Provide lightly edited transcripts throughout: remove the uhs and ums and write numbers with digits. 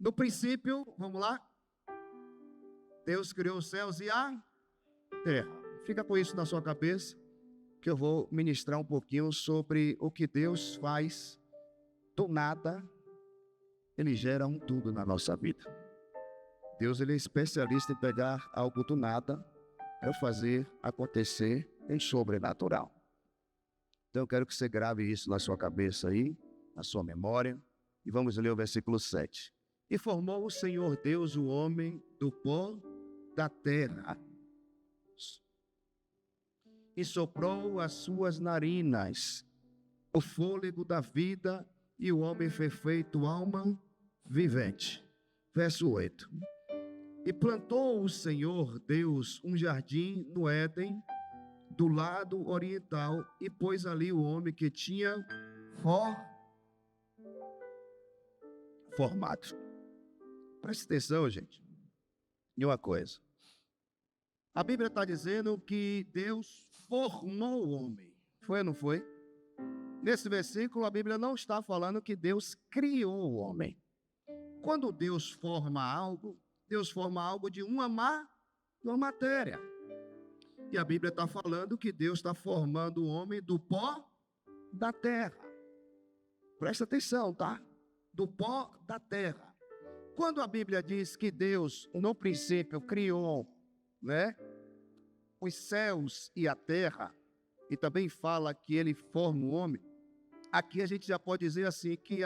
No princípio, vamos lá? Deus criou os céus e a terra. Fica com isso na sua cabeça, que eu vou ministrar um pouquinho sobre o que Deus faz do nada. Ele gera um tudo na nossa vida. Deus, ele é especialista em pegar algo do nada para fazer acontecer em sobrenatural. Então eu quero que você grave isso na sua cabeça aí, na sua memória, e vamos ler o versículo 7. E formou o Senhor Deus o homem do pó da terra, e soprou as suas narinas o fôlego da vida, e o homem foi feito alma vivente. Verso 8. E plantou o Senhor Deus um jardim no Éden, do lado oriental, e pôs ali o homem que tinha formado. Preste atenção, gente, em uma coisa. A Bíblia está dizendo que Deus formou o homem. Foi ou não foi? Nesse versículo, a Bíblia não está falando que Deus criou o homem. Quando Deus forma algo de uma matéria. E a Bíblia está falando que Deus está formando o homem do pó da terra. Presta atenção, tá? Do pó da terra. Quando a Bíblia diz que Deus, no princípio, criou, os céus e a terra, e também fala que ele forma o homem, aqui a gente já pode dizer assim que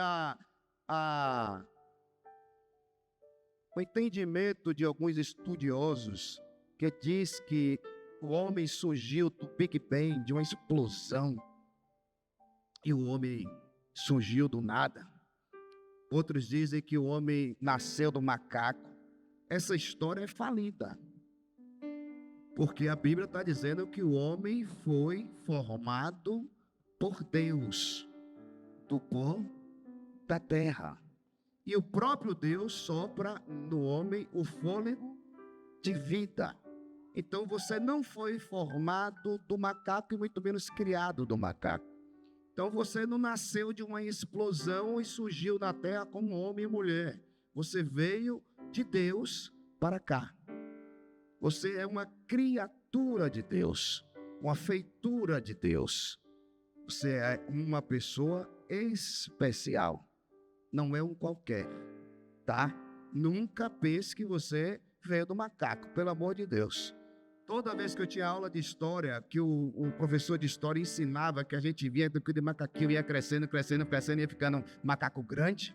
o entendimento de alguns estudiosos que diz que o homem surgiu do Big Bang, de uma explosão, e o homem surgiu do nada. Outros dizem que o homem nasceu do macaco. Essa história é falida, porque a Bíblia está dizendo que o homem foi formado por Deus, do pó da terra. E o próprio Deus sopra no homem o fôlego de vida. Então você não foi formado do macaco e muito menos criado do macaco. Então você não nasceu de uma explosão e surgiu na terra como homem e mulher. Você veio de Deus para cá. Você é uma criatura de Deus, uma feitura de Deus. Você é uma pessoa especial. Não é um qualquer, tá? Nunca pense que você veio do macaco, pelo amor de Deus. Toda vez que eu tinha aula de história, que o professor de história ensinava que a gente via do que de macaquinho ia crescendo, ia ficando um macaco grande,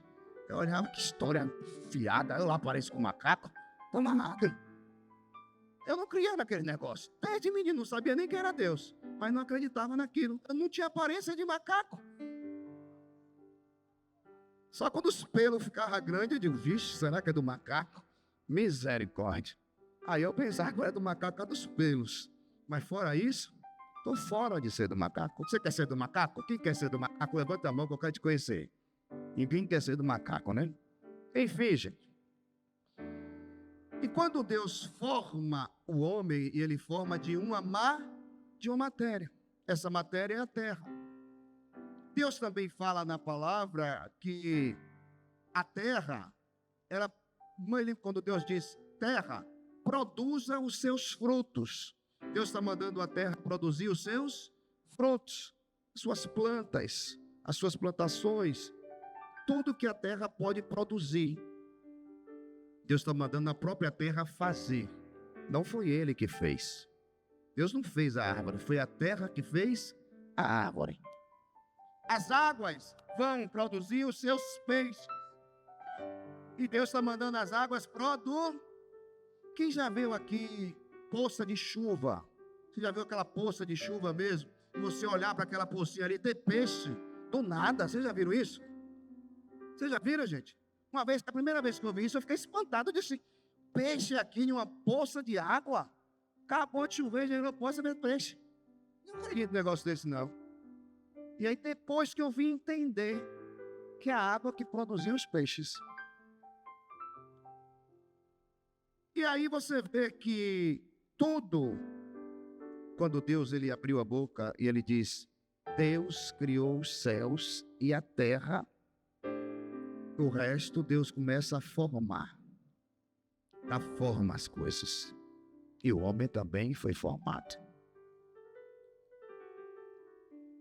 eu olhava, que história fiada, eu lá pareço com um macaco, toma nada. Eu não criava naquele negócio. Desde menino, não sabia nem quem era Deus, mas não acreditava naquilo. Eu não tinha aparência de macaco. Só quando os pelos ficavam grandes, eu digo, vixe, será que é do macaco? Misericórdia. Aí eu pensava que era do macaco, é dos pelos. Mas fora isso, estou fora de ser do macaco. Você quer ser do macaco? Quem quer ser do macaco? Levanta a mão que eu quero te conhecer. Ninguém quer ser do macaco, né? Enfim, gente. E quando Deus forma o homem, e ele forma de uma matéria. Essa matéria é a terra. Deus também fala na palavra que a terra, quando Deus diz terra, produza os seus frutos. Deus está mandando a terra produzir os seus frutos, suas plantas, as suas plantações, tudo que a terra pode produzir. Deus está mandando a própria terra fazer. Não foi ele que fez. Deus não fez a árvore, foi a terra que fez a árvore. As águas vão produzir os seus peixes. E Deus está mandando as águas produzir. Quem já viu aqui poça de chuva? Você já viu aquela poça de chuva mesmo? E você olhar para aquela pocinha ali, ter peixe do nada. Vocês já viram isso? Vocês já viram, gente? Uma vez, a primeira vez que eu vi isso, eu fiquei espantado. Eu disse, peixe aqui em uma poça de água? Acabou de chover, já virou poça de peixe. Não acredito um negócio desse, não. E aí, depois que eu vim entender que é a água que produziu os peixes. E aí você vê que tudo, quando Deus ele abriu a boca e ele diz, Deus criou os céus e a terra, O resto Deus começa a formar, dá forma às coisas. E o homem também foi formado.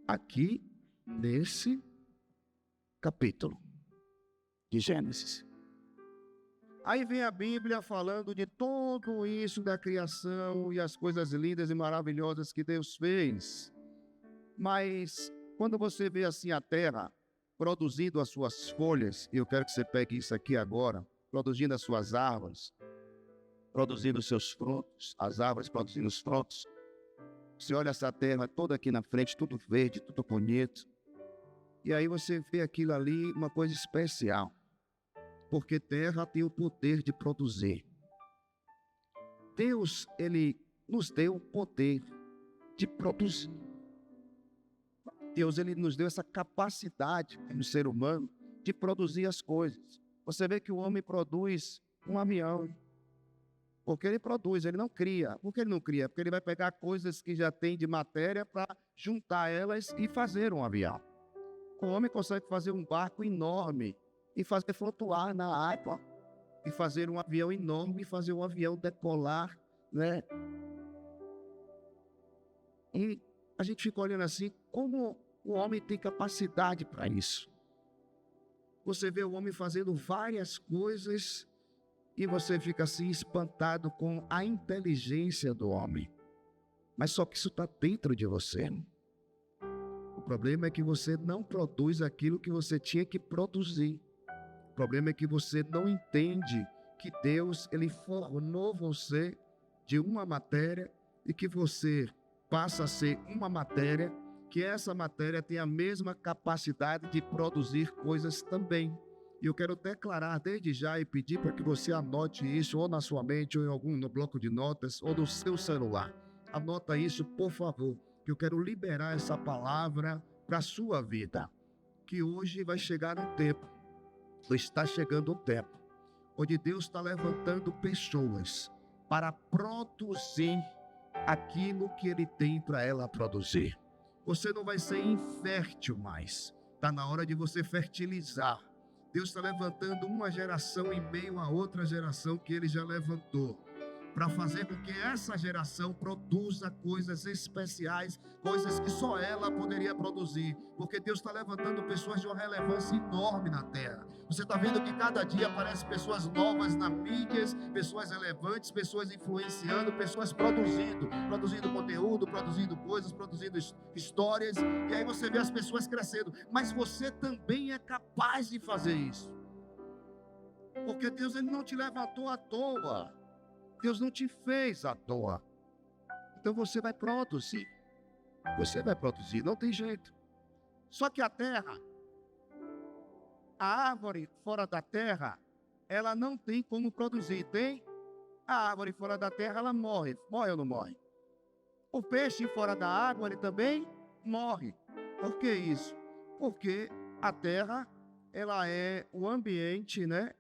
Aqui, nesse capítulo de Gênesis. Aí vem a Bíblia falando de tudo isso da criação e as coisas lindas e maravilhosas que Deus fez. Mas quando você vê assim a terra produzindo as suas folhas, e eu quero que você pegue isso aqui agora, produzindo as suas árvores, produzindo os seus frutos, as árvores produzindo os frutos. Você olha essa terra toda aqui na frente, tudo verde, tudo bonito. E aí você vê aquilo ali, uma coisa especial. Porque terra tem o poder de produzir. Deus, Ele nos deu o poder de produzir. Deus, Ele nos deu essa capacidade, no ser humano, de produzir as coisas. Você vê que o homem produz um avião. Porque ele produz, ele não cria. Por que ele não cria? Porque ele vai pegar coisas que já tem de matéria para juntar elas e fazer um avião. O homem consegue fazer um barco enorme e fazer flutuar na água. E fazer um avião enorme e fazer um avião decolar, né? E a gente fica olhando assim, como o homem tem capacidade para isso. Você vê o homem fazendo várias coisas e você fica assim espantado com a inteligência do homem. Mas só que isso está dentro de você. O problema é que você não produz aquilo que você tinha que produzir. O problema é que você não entende que Deus, Ele formou você de uma matéria e que você passa a ser uma matéria, que essa matéria tem a mesma capacidade de produzir coisas também. E eu quero declarar desde já e pedir para que você anote isso ou na sua mente ou em algum no bloco de notas ou no seu celular. Anota isso, por favor, que eu quero liberar essa palavra para a sua vida. Que hoje vai chegar um tempo, está chegando um tempo, onde Deus está levantando pessoas para produzir aquilo que Ele tem para ela produzir. Você não vai ser infértil mais. Está na hora de você fertilizar. Deus está levantando uma geração em meio a outra geração que Ele já levantou, para fazer com que essa geração produza coisas especiais, coisas que só ela poderia produzir, porque Deus está levantando pessoas de uma relevância enorme na terra. Você está vendo que cada dia aparecem pessoas novas na mídia, pessoas relevantes, pessoas influenciando, pessoas produzindo conteúdo, produzindo coisas, produzindo histórias, e aí você vê as pessoas crescendo, mas você também é capaz de fazer isso, porque Deus, Ele não te levantou à toa. Deus não te fez à toa. Então você vai produzir. Você vai produzir, não tem jeito. Só que a terra, a árvore fora da terra, ela não tem como produzir. Tem? A árvore fora da terra, ela morre. Morre ou não morre? O peixe fora da água, ele também morre. Por que isso? Porque a terra, ela é o ambiente, né,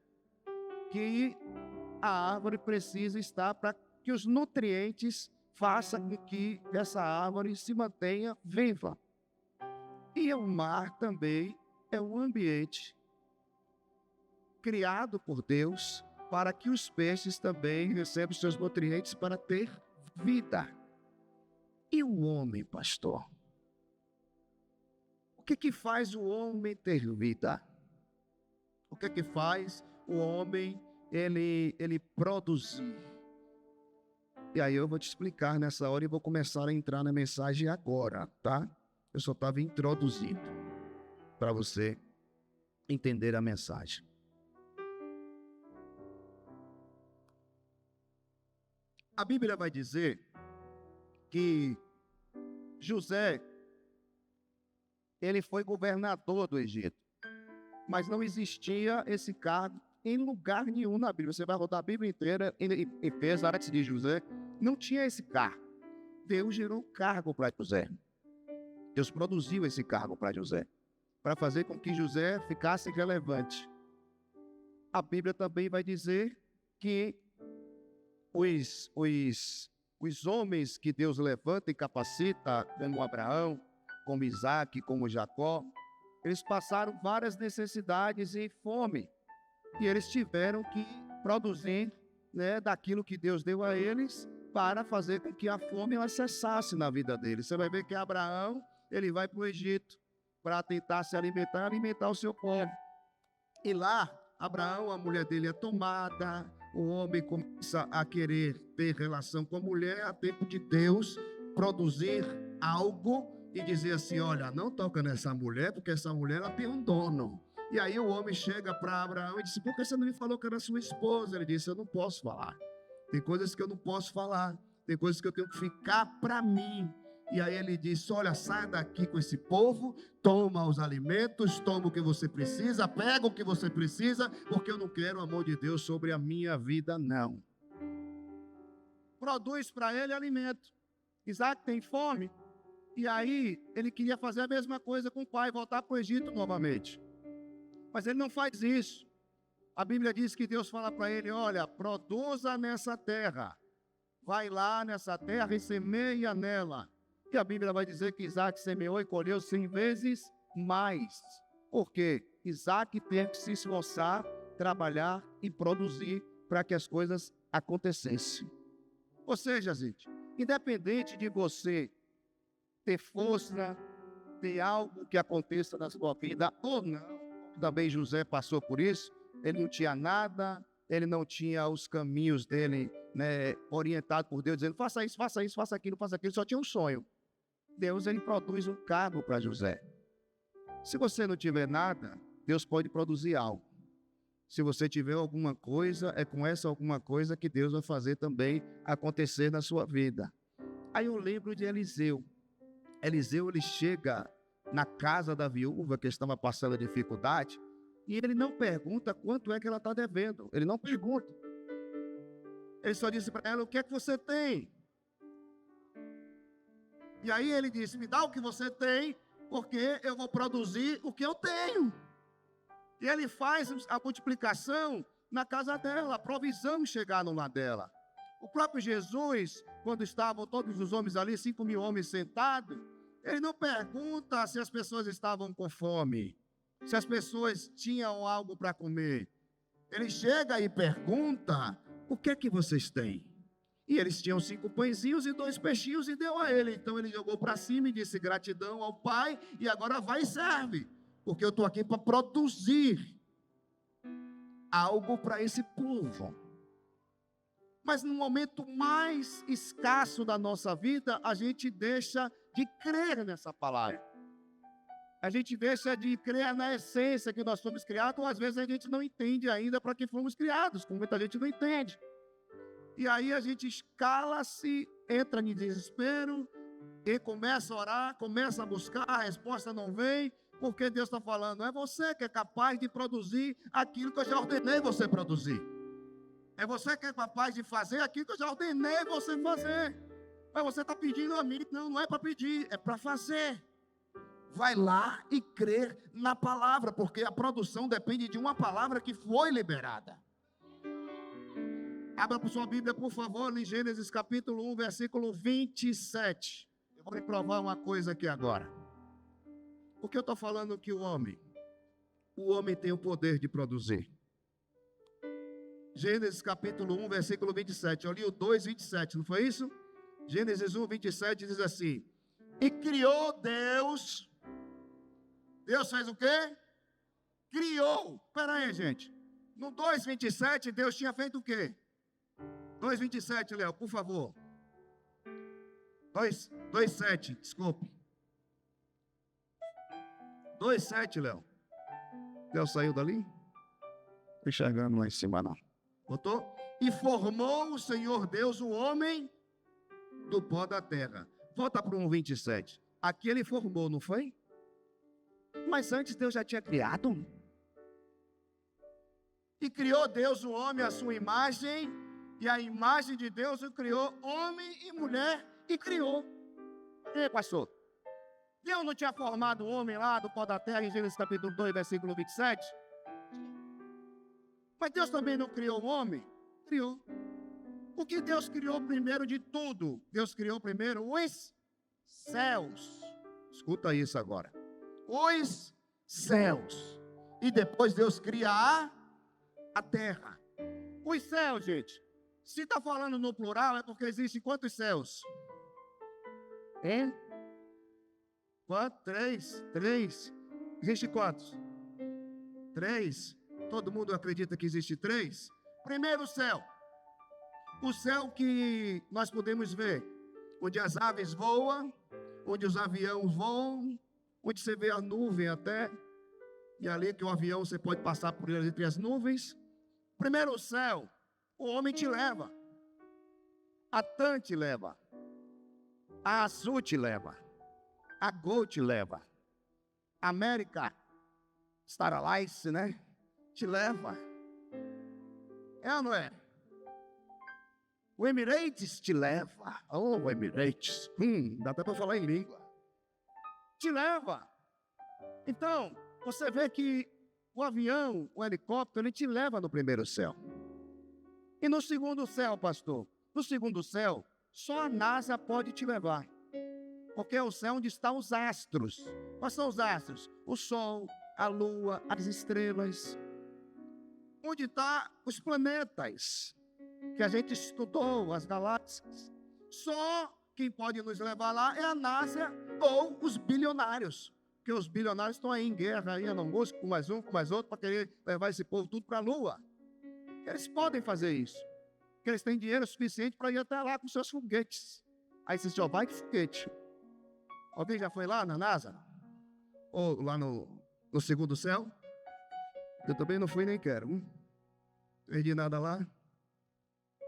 que a árvore precisa estar para que os nutrientes façam com que essa árvore se mantenha viva. E o mar também é um ambiente criado por Deus para que os peixes também recebam seus nutrientes para ter vida. E o homem, pastor? O que faz o homem ter vida? O que faz o homem ele produzir? E aí eu vou te explicar nessa hora e vou começar a entrar na mensagem agora, tá? Eu só estava introduzindo para você entender a mensagem. A Bíblia vai dizer que José, ele foi governador do Egito, mas não existia esse cargo em lugar nenhum na Bíblia. Você vai rodar a Bíblia inteira, em Efésios, antes de José, não tinha esse cargo. Deus gerou um cargo para José. Deus produziu esse cargo para José, para fazer com que José ficasse relevante. A Bíblia também vai dizer que os homens que Deus levanta e capacita, como Abraão, como Isaac, como Jacó, eles passaram várias necessidades e fome. E eles tiveram que produzir, né, daquilo que Deus deu a eles para fazer com que a fome ela cessasse na vida deles. Você vai ver que Abraão, ele vai para o Egito para tentar se alimentar, alimentar o seu povo. E lá, Abraão, a mulher dele é tomada, o homem começa a querer ter relação com a mulher, a tempo de Deus produzir algo e dizer assim, olha, não toca nessa mulher, porque essa mulher ela tem um dono. E aí o homem chega para Abraão e disse, por que você não me falou que era sua esposa? Ele disse, eu não posso falar. Tem coisas que eu não posso falar, tem coisas que eu tenho que ficar para mim. E aí ele disse, olha, sai daqui com esse povo, toma os alimentos, toma o que você precisa, pega o que você precisa, porque eu não quero o amor de Deus sobre a minha vida, não. Produz para ele alimento. Isaac tem fome, e aí ele queria fazer a mesma coisa com o pai, voltar para o Egito novamente. Mas ele não faz isso. A Bíblia diz que Deus fala para ele, olha, produza nessa terra. Vai lá nessa terra e semeia nela. E a Bíblia vai dizer que Isaac semeou e colheu 100 vezes mais. Por quê? Isaac teve que se esforçar, trabalhar e produzir para que as coisas acontecessem. Ou seja, gente, independente de você ter força, ter algo que aconteça na sua vida ou não, também José passou por isso, ele não tinha nada, ele não tinha os caminhos dele, né, orientado por Deus, dizendo, faça isso, faça aquilo, só tinha um sonho. Deus, ele produz um cargo para José. Se você não tiver nada, Deus pode produzir algo. Se você tiver alguma coisa, é com essa alguma coisa que Deus vai fazer também acontecer na sua vida. Aí eu lembro de Eliseu. Eliseu, ele chega na casa da viúva que estava passando dificuldade e ele não pergunta quanto é que ela está devendo. Ele não pergunta. Ele só disse para ela, o que é que você tem? E aí ele disse, me dá o que você tem, porque eu vou produzir o que eu tenho. E ele faz a multiplicação na casa dela, a provisão chegar no lar dela. O próprio Jesus, quando estavam todos os homens ali, 5.000 homens sentados, ele não pergunta se as pessoas estavam com fome, se as pessoas tinham algo para comer. Ele chega e pergunta, o que é que vocês têm? E eles tinham 5 pãezinhos e 2 peixinhos e deu a ele. Então ele jogou para cima e disse gratidão ao Pai e agora vai e serve. Porque eu estou aqui para produzir algo para esse povo. Mas no momento mais escasso da nossa vida, a gente deixa de crer nessa palavra. A gente deixa de crer na essência que nós fomos criados, ou às vezes a gente não entende ainda para que fomos criados, como muita gente não entende. E aí a gente escala-se, entra em desespero, e começa a orar, começa a buscar, a resposta não vem, porque Deus está falando, é você que é capaz de produzir aquilo que eu já ordenei você produzir. É você que é capaz de fazer aquilo que eu já ordenei você fazer. Mas você está pedindo a mim, não é para pedir, é para fazer. Vai lá e crer na palavra, porque a produção depende de uma palavra que foi liberada. Abra para sua Bíblia, por favor, em Gênesis capítulo 1, versículo 27. Eu vou provar uma coisa aqui agora. Por que eu estou falando que o homem tem o poder de produzir? Gênesis capítulo 1, versículo 27. Eu li o 2, 27, não foi isso? Gênesis 1, 27 diz assim, e criou Deus. Deus fez o quê? Criou. Espera aí, gente. No 2, 27, Deus tinha feito o quê? 2, 27, Léo, por favor. 2, 7, desculpe. 2, 7, Léo. Léo saiu dali? Estou enxergando lá em cima, não. Botou? E formou o Senhor Deus o homem do pó da terra. Volta para o 1,27. Aqui ele formou, não foi? Mas antes Deus já tinha criado. E criou Deus o homem à sua imagem, e a imagem de Deus o criou, homem e mulher, e criou. E pastor, Deus não tinha formado o homem lá do pó da terra em Gênesis capítulo 2, versículo 27? Mas Deus também não criou o homem? Criou. O que Deus criou primeiro de tudo? Deus criou primeiro os céus. Escuta isso agora. Os céus. E depois Deus cria a terra. Os céus, gente, se está falando no plural, é porque existem quantos céus? Hein? Quantos? Três. Existe quantos? 3. Todo mundo acredita que existe 3? Primeiro céu. O céu que nós podemos ver, onde as aves voam, onde os aviões voam, onde você vê a nuvem até, e ali que o avião você pode passar por entre as nuvens. Primeiro céu, o homem te leva, a TAM te leva, a Azul te leva, a Gol te leva, a América, Star Alliance, né? Te leva. É ou não é? O Emirates te leva. Oh, Emirates. Dá até para falar em língua. Te leva. Então, você vê que o avião, o helicóptero, ele te leva no primeiro céu. E no segundo céu, pastor? No segundo céu, só a NASA pode te levar. Porque é o céu onde estão os astros. Quais são os astros? O Sol, a Lua, as estrelas. Onde estão os planetas que a gente estudou, as galáxias. Só quem pode nos levar lá é a NASA ou os bilionários. Porque os bilionários estão aí em guerra, aí Elon Musk, com mais um, com mais outro, para querer levar esse povo tudo para a Lua. Eles podem fazer isso. Porque eles têm dinheiro suficiente para ir até lá com seus foguetes. Aí você só vai de foguete. Alguém já foi lá na NASA? Ou lá no segundo céu? Eu também não fui nem quero. Perdi nada lá.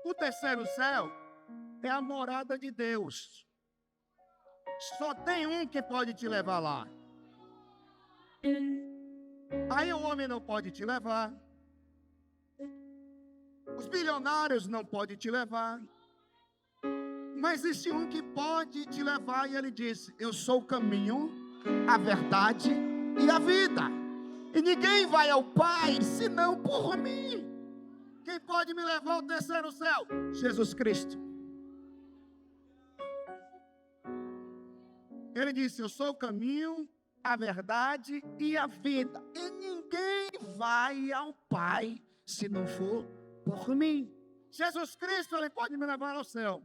O terceiro céu é a morada de Deus. Só tem um que pode te levar lá. Aí o homem não pode te levar. Os bilionários não podem te levar. Mas existe um que pode te levar, e ele disse: eu sou o caminho, a verdade e a vida. E ninguém vai ao Pai senão por mim. Quem pode me levar ao terceiro céu? Jesus Cristo. Ele disse: eu sou o caminho, a verdade e a vida. E ninguém vai ao Pai se não for por mim. Jesus Cristo, ele pode me levar ao céu.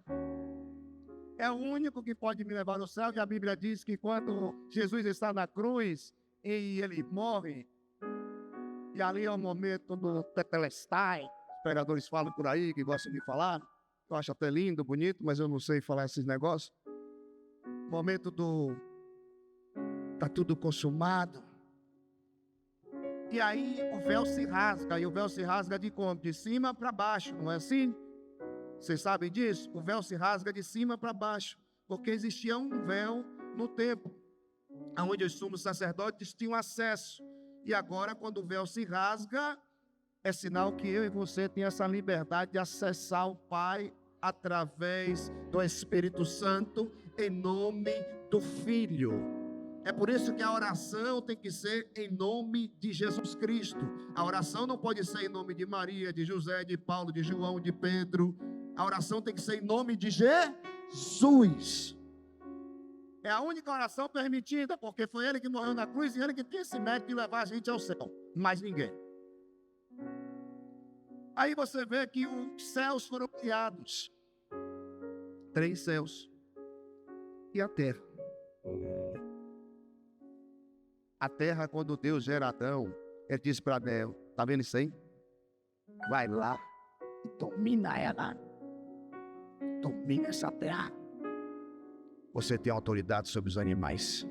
É o único que pode me levar ao céu, que a Bíblia diz que quando Jesus está na cruz e ele morre, e ali é o momento do tetelestai, os pregadores falam por aí, que gostam de falar, eu acho até lindo, bonito, mas eu não sei falar esses negócios. Momento do está tudo consumado. E aí o véu se rasga, e o véu se rasga de como? De cima para baixo, não é assim? Vocês sabem disso? O véu se rasga de cima para baixo, porque existia um véu no templo, onde os sumos sacerdotes tinham acesso. E agora, quando o véu se rasga, é sinal que eu e você temos essa liberdade de acessar o Pai através do Espírito Santo, em nome do Filho. É por isso que a oração tem que ser em nome de Jesus Cristo. A oração não pode ser em nome de Maria, de José, de Paulo, de João, de Pedro. A oração tem que ser em nome de Jesus. É a única oração permitida, porque foi ele que morreu na cruz e ele que tem esse mérito de levar a gente ao céu. Mais ninguém. Aí você vê que os céus foram criados. 3 céus. E a terra. A terra, quando Deus gera Adão, ele disse para Adão: tá vendo isso aí? Vai lá e domina ela. Domina essa terra. Você tem autoridade sobre os animais.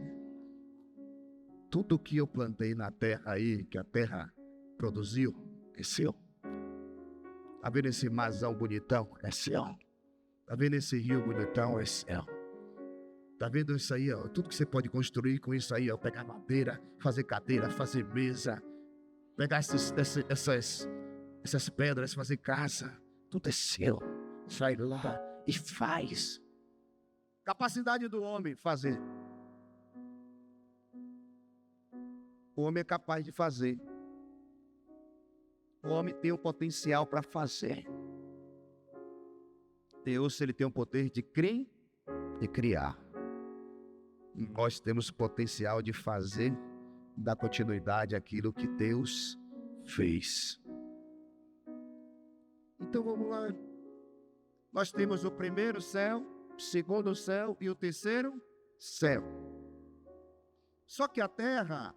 Tudo que eu plantei na terra aí, que a terra produziu, é seu. Tá vendo esse marzão bonitão? É seu. Tá vendo esse rio bonitão? É seu. Tá vendo isso aí, ó? Tudo que você pode construir com isso aí, ó. Pegar madeira, fazer cadeira, fazer mesa. Pegar essas pedras, fazer casa. Tudo é seu. Sai lá e faz. Capacidade do homem fazer. O homem é capaz de fazer. O homem tem o potencial para fazer. Deus, ele tem o poder de criar. Nós temos o potencial de fazer dar continuidade àquilo que Deus fez. Então vamos lá. Nós temos o primeiro céu, o segundo céu e o terceiro céu. Só que a terra,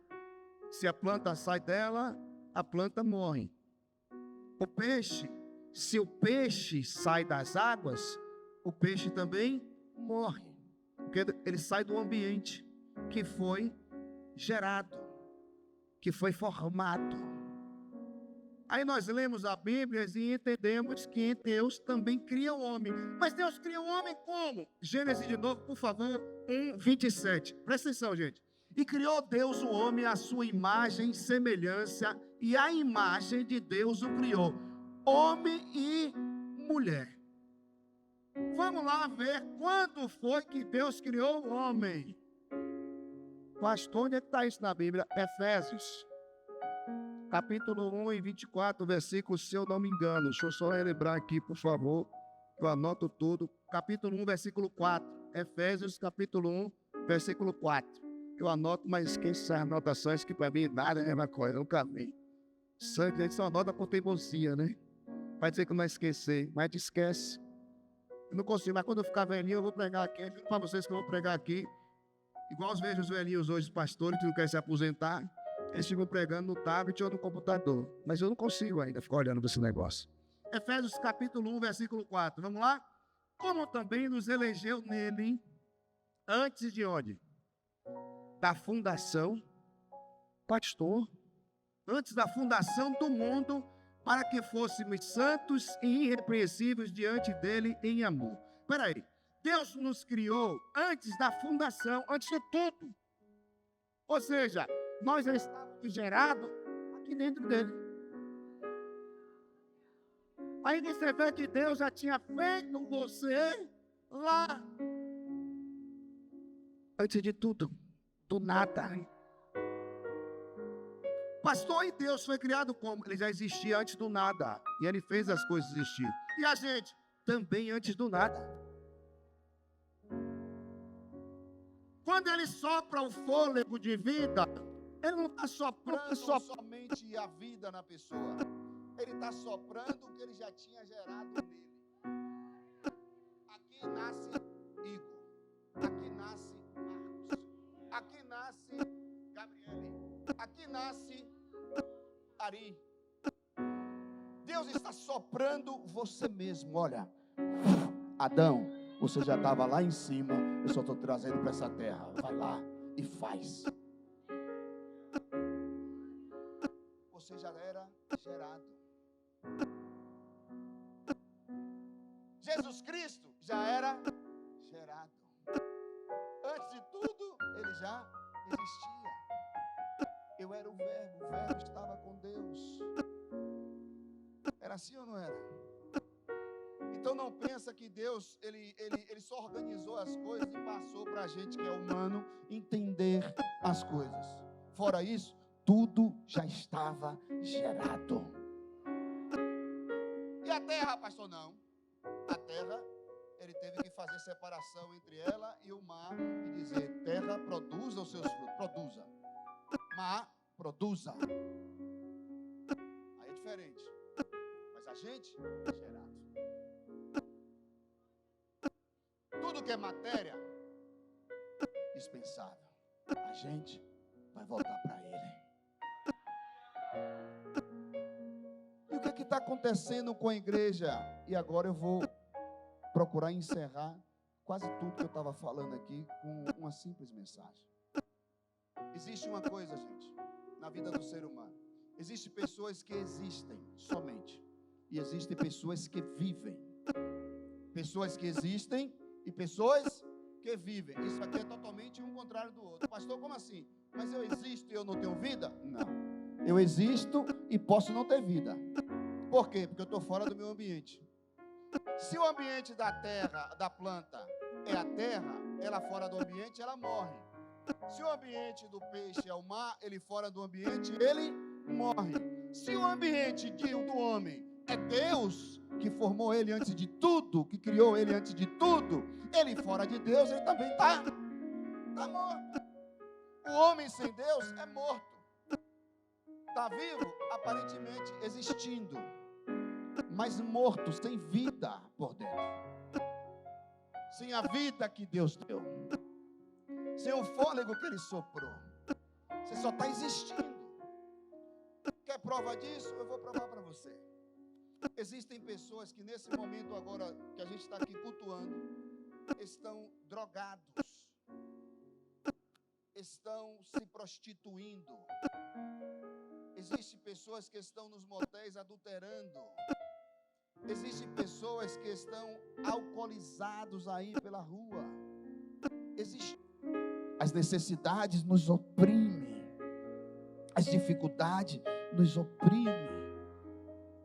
se a planta sai dela, a planta morre. O peixe, se o peixe sai das águas, o peixe também morre. Porque ele sai do ambiente que foi gerado, que foi formado. Aí nós lemos a Bíblia e entendemos que Deus também cria o homem. Mas Deus cria o homem como? Gênesis de novo, por favor, 1:27. Presta atenção, gente. E criou Deus o homem à sua imagem e semelhança, e a imagem de Deus o criou, homem e mulher. Vamos lá ver quando foi que Deus criou o homem. Pastor, onde é que está isso na Bíblia? Efésios, capítulo 1:24, versículo, se eu não me engano. Deixa eu só relembrar aqui, por favor, eu anoto tudo. Capítulo 1, versículo 4. Efésios, capítulo 1, versículo 4. Eu anoto, mas esqueço as anotações, que para mim nada é uma coisa, nunca vi. Sangue, a gente só anota por teimosia, né? Vai dizer que não vai esquecer, mas esquece. Eu não consigo, mas quando eu ficar velhinho, eu vou pregar aqui. Eu digo para vocês que eu vou pregar aqui. Igual os vejo os velhinhos hoje, os pastores, que não querem se aposentar. Eles ficam pregando no tablet ou no computador. Mas eu não consigo ainda ficar olhando para esse negócio. Efésios capítulo 1, versículo 4. Vamos lá? Como também nos elegeu nele, antes de onde? Da fundação, pastor, antes da fundação do mundo, para que fôssemos santos e irrepreensíveis diante dele em amor. Espera aí, Deus nos criou antes da fundação, antes de tudo. Ou seja, nós já estávamos gerados aqui dentro dele. Aí você vê que Deus já tinha feito você lá. Antes de tudo, do nada. Pastor, e Deus foi criado como? Ele já existia antes do nada. E ele fez as coisas existir. E a gente? Também antes do nada. Quando ele sopra o fôlego de vida, ele não está soprando somente a vida na pessoa. Ele está soprando o que ele já tinha gerado nele. Aqui nasce Igor. Aqui nasce Marcos. Aqui nasce Gabriele. Aqui nasce Ari. Deus está soprando você mesmo. Olha, Adão, você já estava lá em cima. Eu só estou trazendo para essa terra. Vai lá e faz. Você já era gerado. Jesus Cristo já era gerado. Antes de tudo, ele já existia. Eu era o verbo estava com Deus. Era assim ou não era? Então não pensa que Deus, ele só organizou as coisas e passou para a gente que é humano entender as coisas. Fora isso, tudo já estava gerado. E a terra, pastor, não. A terra, ele teve que fazer separação entre ela e o mar e dizer: terra, produza os seus frutos, produza. Mar, produza. Aí é diferente. Mas a gente é gerado. Tudo que é matéria, dispensável. A gente vai voltar para ele. E o que está acontecendo com a igreja? E agora eu vou procurar encerrar quase tudo que eu estava falando aqui com uma simples mensagem. Existe uma coisa, gente, na vida do ser humano. Existem pessoas que existem somente. E existem pessoas que vivem. Pessoas que existem e pessoas que vivem. Isso aqui é totalmente um contrário do outro. Pastor, como assim? Mas eu existo e eu não tenho vida? Não. Eu existo e posso não ter vida. Por quê? Porque eu estou fora do meu ambiente. Se o ambiente da terra, da planta, é a terra, ela fora do ambiente, ela morre. Se o ambiente do peixe é o mar, ele fora do ambiente, ele morre. Se o ambiente do homem é Deus, que formou ele antes de tudo, que criou ele antes de tudo, ele fora de Deus, ele também está morto. O homem sem Deus é morto. Está vivo, aparentemente existindo, mas morto, sem vida por dentro. Sem a vida que Deus deu. Sem o fôlego que Ele soprou. Você só está existindo. Quer prova disso? Eu vou provar para você. Existem pessoas que nesse momento agora que a gente está aqui cultuando, estão drogados. Estão se prostituindo. Existem pessoas que estão nos motéis adulterando. Existem pessoas que estão alcoolizados aí pela rua. As necessidades nos oprimem. As dificuldades nos oprimem.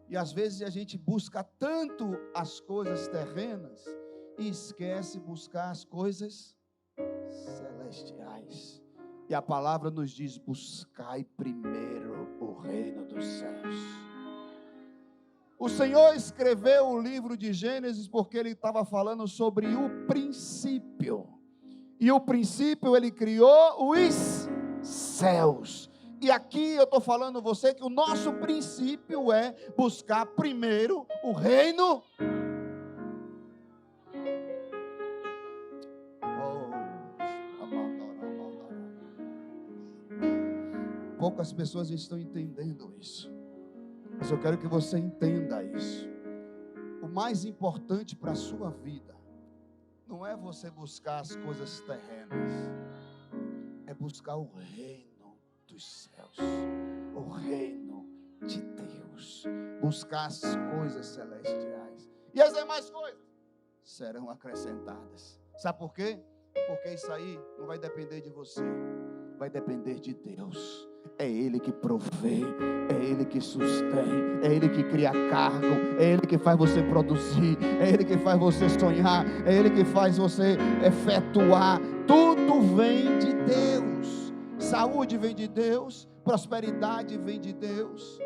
E às vezes a gente busca tanto as coisas terrenas e esquece buscar as coisas celestiais. E a palavra nos diz: buscai primeiro o reino dos céus. O Senhor escreveu o livro de Gênesis porque Ele estava falando sobre o princípio. E o princípio Ele criou os céus. E aqui eu estou falando a você que o nosso princípio é buscar primeiro o reino. Poucas pessoas estão entendendo isso, mas eu quero que você entenda isso. O mais importante para a sua vida não é você buscar as coisas terrenas, é buscar o reino dos céus, o reino de Deus, buscar as coisas celestiais, e as demais coisas serão acrescentadas. Sabe por quê? Porque isso aí não vai depender de você, vai depender de Deus. É Ele que provê, é Ele que sustém, é Ele que cria cargo, é Ele que faz você produzir, é Ele que faz você sonhar, é Ele que faz você efetuar. Tudo vem de Deus. Saúde vem de Deus, prosperidade vem de Deus,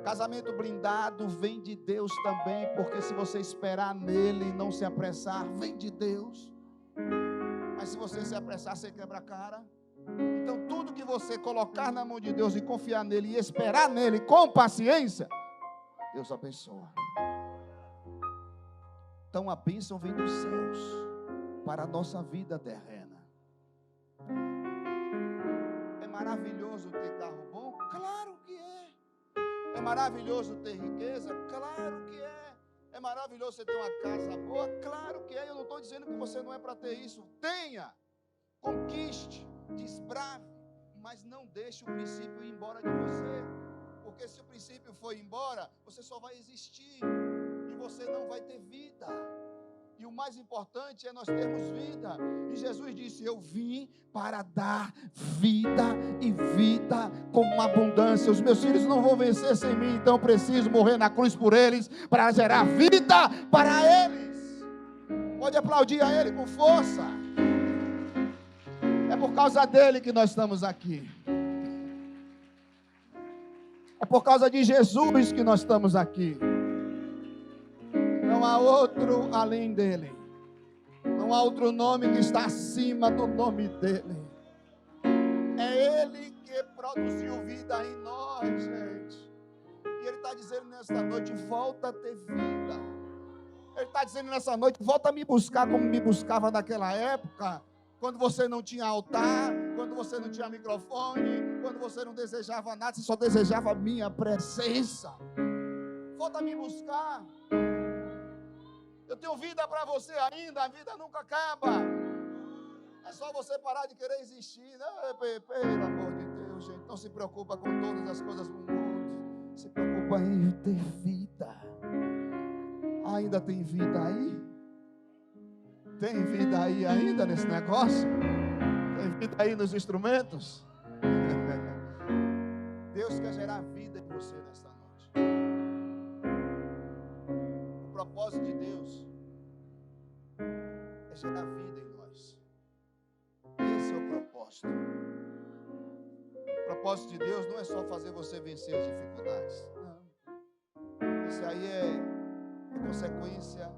casamento blindado vem de Deus também, porque se você esperar nele e não se apressar, vem de Deus. Mas se você se apressar, você quebra a cara. Então tudo que você colocar na mão de Deus e confiar nele e esperar nele com paciência, Deus abençoa. Então a bênção vem dos céus para a nossa vida terrena. É maravilhoso ter carro bom? Claro que é. É maravilhoso ter riqueza? Claro que é. É maravilhoso você ter uma casa boa? Claro que é. Eu não estou dizendo que você não é para ter isso. Tenha, conquiste, desbrave, mas não deixe o princípio ir embora de você, porque se o princípio for embora, você só vai existir e você não vai ter vida. E o mais importante é nós termos vida. E Jesus disse: eu vim para dar vida e vida com abundância. Os meus filhos não vão vencer sem mim, então eu preciso morrer na cruz por eles, para gerar vida para eles. Pode aplaudir a Ele com força. É por causa dele que nós estamos aqui. É por causa de Jesus que nós estamos aqui. Não há outro além dele. Não há outro nome que está acima do nome dele. É ele que produziu vida em nós, gente. E ele está dizendo nesta noite: volta a ter vida. Ele está dizendo nessa noite: volta a me buscar como me buscava naquela época, quando você não tinha altar, quando você não tinha microfone, quando você não desejava nada, você só desejava a minha presença. Volta a me buscar. Eu tenho vida para você ainda, a vida nunca acaba. É só você parar de querer existir, né? Pelo amor de Deus, gente, não se preocupa com todas as coisas do mundo. Se preocupa em ter vida. Ainda tem vida aí? Tem vida aí ainda nesse negócio? Tem vida aí nos instrumentos? Deus quer gerar vida em você nesta noite. O propósito de Deus é gerar vida em nós. Esse é o propósito. O propósito de Deus não é só fazer você vencer as dificuldades. Não. Isso aí é consequência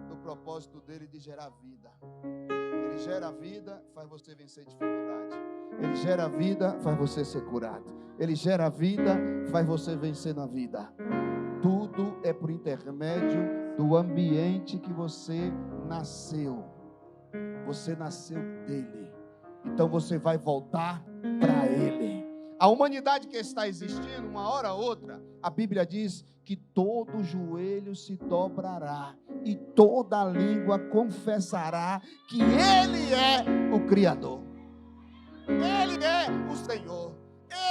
do propósito dele de gerar vida. Ele gera vida, faz você vencer dificuldade. Ele gera vida, faz você ser curado. Ele gera vida, faz você vencer na vida. Tudo é por intermédio do ambiente que você nasceu. Você nasceu dele. Então você vai voltar para ele. A humanidade que está existindo, uma hora ou outra, a Bíblia diz que todo joelho se dobrará e toda língua confessará que ele é o Criador. Ele é o Senhor.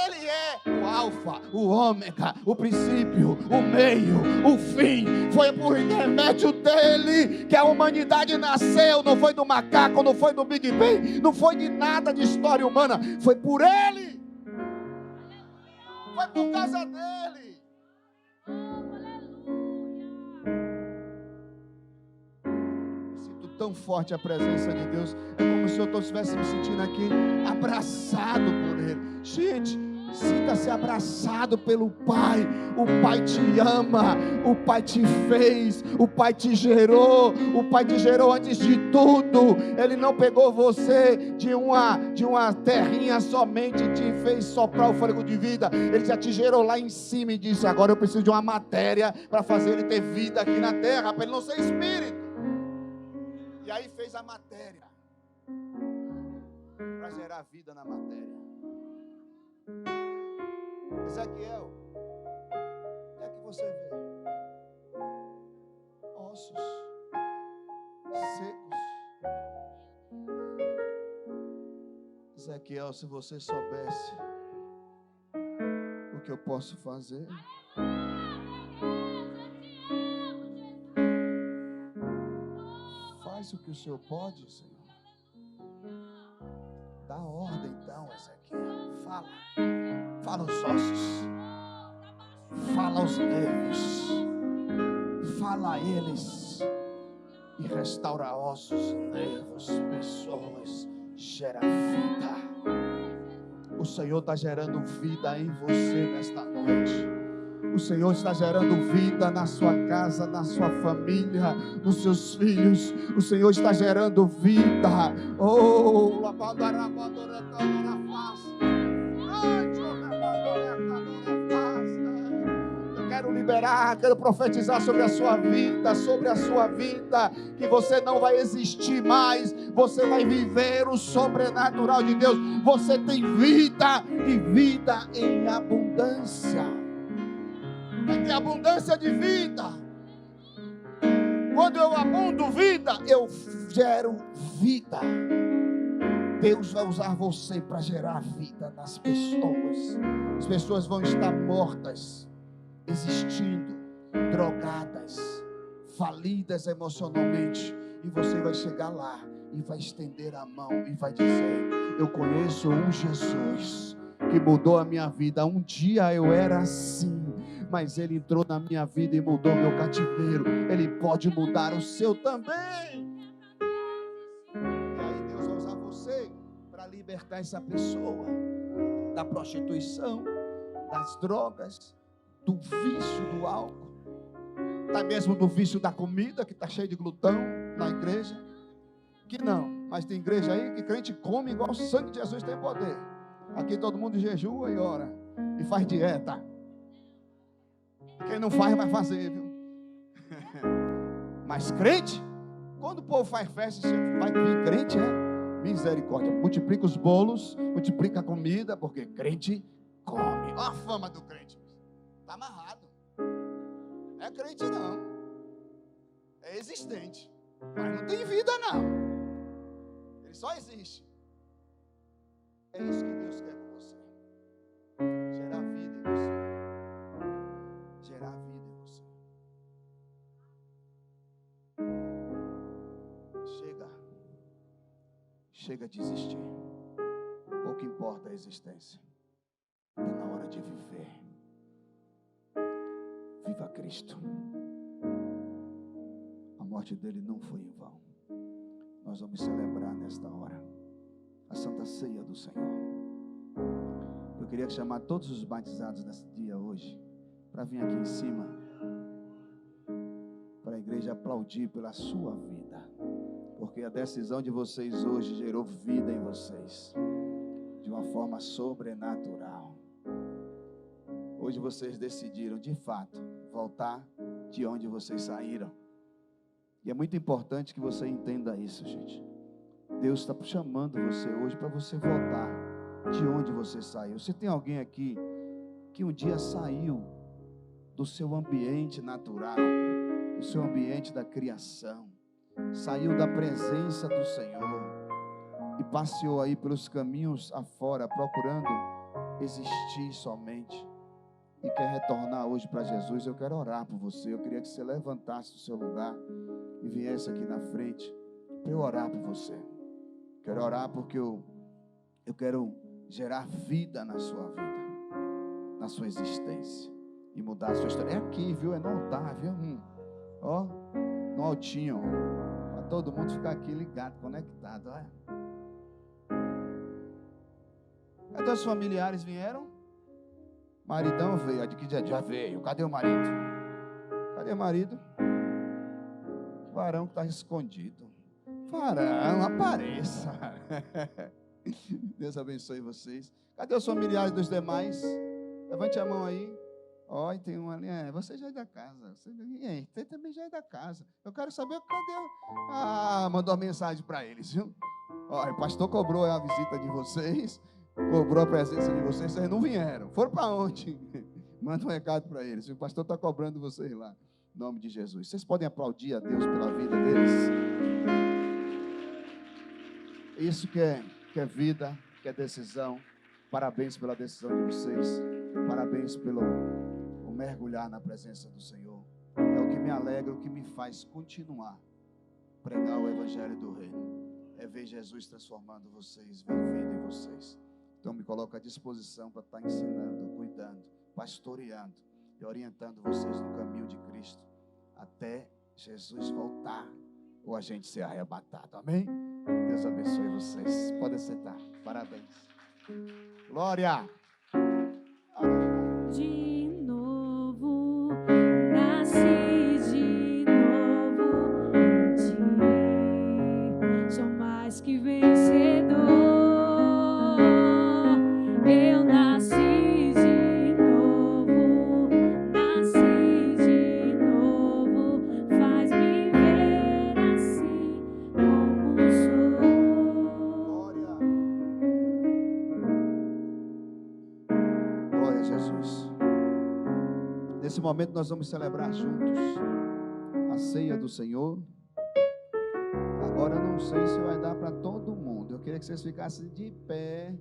Ele é o Alfa, o Ômega, o princípio, o meio, o fim. Foi por intermédio dele que a humanidade nasceu. Não foi do macaco, não foi do Big Bang, não foi de nada de história humana. Foi por ele. Foi por causa dele. Eu sinto tão forte a presença de Deus. É como se eu estivesse me sentindo aqui abraçado por ele. Gente, sinta-se abraçado pelo Pai. O Pai te ama, o Pai te fez, o Pai te gerou, o Pai te gerou antes de tudo. Ele não pegou você de uma terrinha somente e te fez soprar o fôlego de vida. Ele já te gerou lá em cima e disse: agora eu preciso de uma matéria para fazer ele ter vida aqui na terra, para ele não ser espírito. E aí fez a matéria para gerar vida na matéria. Ezequiel, o que é que você vê? Ossos secos. Ezequiel, se você soubesse o que eu posso fazer. Faz o que o Senhor pode, Senhor. Dá ordem então, Ezequiel. Fala os ossos. Fala os nervos. Fala a eles. E restaura ossos, nervos, pessoas. Gera vida. O Senhor está gerando vida em você nesta noite. O Senhor está gerando vida na sua casa, na sua família, nos seus filhos. O Senhor está gerando vida. Oh, eu quero liberar, quero profetizar sobre a sua vida, que você não vai existir mais, você vai viver o sobrenatural de Deus. Você tem vida e vida em abundância. Vai ter abundância de vida. Quando eu abundo vida, eu gero vida. Deus vai usar você para gerar vida nas pessoas. As pessoas vão estar mortas, existindo, drogadas, falidas emocionalmente, e você vai chegar lá e vai estender a mão e vai dizer: eu conheço um Jesus que mudou a minha vida. Um dia eu era assim, mas ele entrou na minha vida e mudou meu cativeiro. Ele pode mudar o seu também. E aí Deus vai usar você para libertar essa pessoa da prostituição, das drogas, do vício do álcool, até mesmo do vício da comida, que está cheio de glutão na igreja. Que não, mas tem igreja aí que crente come igual o sangue de Jesus tem poder. Aqui todo mundo jejua e ora e faz dieta. Quem não faz vai fazer, viu? Mas crente, quando o povo faz festa, você vai vir crente, é? Misericórdia. Multiplica os bolos, multiplica a comida, porque crente come. Olha a fama do crente. Está amarrado. Não é crente não. É existente. Mas não tem vida não. Ele só existe. É isso que Deus quer com você. Gerar vida em você. Gerar vida em você. Chega de existir. Pouco importa a existência. Está na hora de viver. Viva Cristo. A morte dele não foi em vão. Nós vamos celebrar nesta hora a Santa Ceia do Senhor. Eu queria chamar todos os batizados nesse dia hoje para vir aqui em cima, para a igreja aplaudir pela sua vida, porque a decisão de vocês hoje gerou vida em vocês, de uma uma forma sobrenatural. Hoje vocês decidiram, de fato, voltar de onde vocês saíram. E é muito importante que você entenda isso, gente. Deus está chamando você hoje para você voltar de onde você saiu. Se tem alguém aqui que um dia saiu do seu ambiente natural, do seu ambiente da criação, saiu da presença do Senhor e passeou aí pelos caminhos afora, procurando existir somente, e quer retornar hoje para Jesus, eu quero orar por você. Eu queria que você levantasse do seu lugar e viesse aqui na frente para eu orar por você. Quero orar porque eu quero gerar vida na sua vida, na sua existência, e mudar a sua história. É aqui, viu? É no altar, viu? Ó, no altinho, para todo mundo ficar aqui ligado, conectado. Olha. Cadê os familiares? Vieram? Maridão veio, aqui já veio. Cadê o marido? Cadê o marido? O varão que está escondido. Varão, apareça. Deus abençoe vocês. Cadê os familiares dos demais? Levante a mão aí. Ó, tem um ali. Você já é da casa. Você também já é da casa. Eu quero saber cadê. Mandou uma mensagem para eles, viu? Ó, o pastor cobrou a visita de vocês. Cobrou a presença de vocês. Vocês não vieram. Foram para onde? Manda um recado para eles. O pastor está cobrando vocês lá. Em nome de Jesus. Vocês podem aplaudir a Deus pela vida deles. Isso que é vida, que é decisão. Parabéns pela decisão de vocês. Parabéns pelo mergulhar na presença do Senhor. É o que me alegra, o que me faz continuar pregar o evangelho do reino. É ver Jesus transformando vocês, ver vida em vocês. Então me coloco à disposição para estar ensinando, cuidando, pastoreando e orientando vocês no caminho de Cristo até Jesus voltar ou a gente ser arrebatado. Amém? Deus abençoe vocês. Podem sentar. Parabéns. Glória! De novo, nasci de novo em ti. Sou mais que vencedor. Eu nasci de novo, nasci de novo. Faz-me ver assim como sou. Glória a Jesus. Nesse momento nós vamos celebrar juntos a ceia do Senhor. Agora eu não sei se vai dar para todo mundo. Eu queria que vocês ficassem de pé.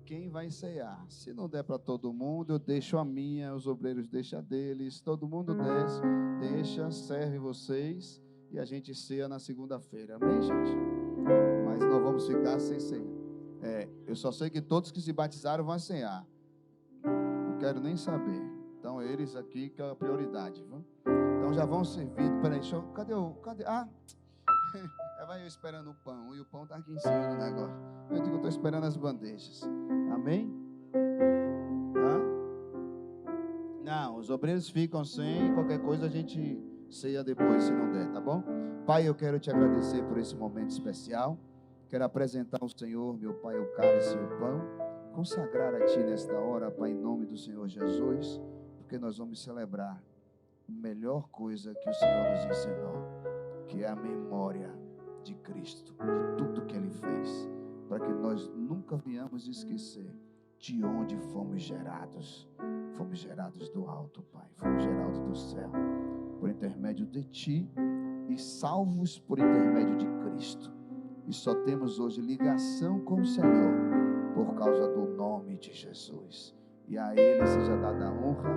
Quem vai ceiar? Se não der para todo mundo, eu deixo a minha, os obreiros deixam a deles, todo mundo desce, deixa, serve vocês e a gente ceia na segunda-feira. Amém, gente? Mas não vamos ficar sem ceia. Eu só sei que todos que se batizaram vão cear. Não quero nem saber. Então, eles aqui que é a prioridade, viu? Então, já vão servir. Peraí, cadê? Vai eu esperando o pão. E o pão está aqui em cima do negócio. Eu digo, eu estou esperando as bandejas. Amém? Não, os obreiros ficam sem. Qualquer coisa a gente ceia depois, se não der, tá bom? Pai, eu quero te agradecer por esse momento especial. Quero apresentar ao Senhor, meu Pai, o cálice e o pão. Consagrar a Ti nesta hora, Pai, em nome do Senhor Jesus. Porque nós vamos celebrar a melhor coisa que o Senhor nos ensinou, que é a memória de Cristo, de tudo que Ele fez, para que nós nunca venhamos esquecer de onde fomos gerados. Fomos gerados do alto, Pai, fomos gerados do céu, por intermédio de Ti e salvos por intermédio de Cristo. E só temos hoje ligação com o Senhor por causa do nome de Jesus. E a Ele seja dada honra,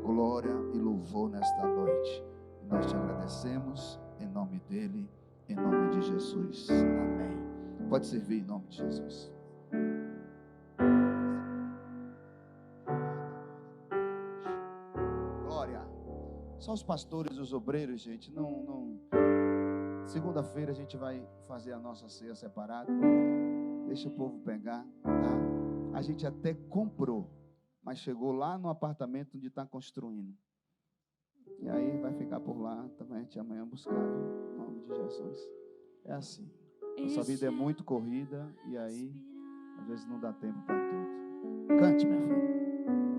glória e louvor nesta noite. E nós te agradecemos em nome dEle, em nome de Jesus. Amém. Pode servir em nome de Jesus. Glória. Só os pastores, os obreiros, gente. Não. Segunda-feira a gente vai fazer a nossa ceia separada. Deixa o povo pegar, tá? A gente até comprou, mas chegou lá no apartamento onde está construindo. E aí vai ficar por lá também, a gente amanhã buscar, em nome de Jesus. É assim. Nossa vida é muito corrida e aí Às vezes não dá tempo para tudo. Cante, minha filha.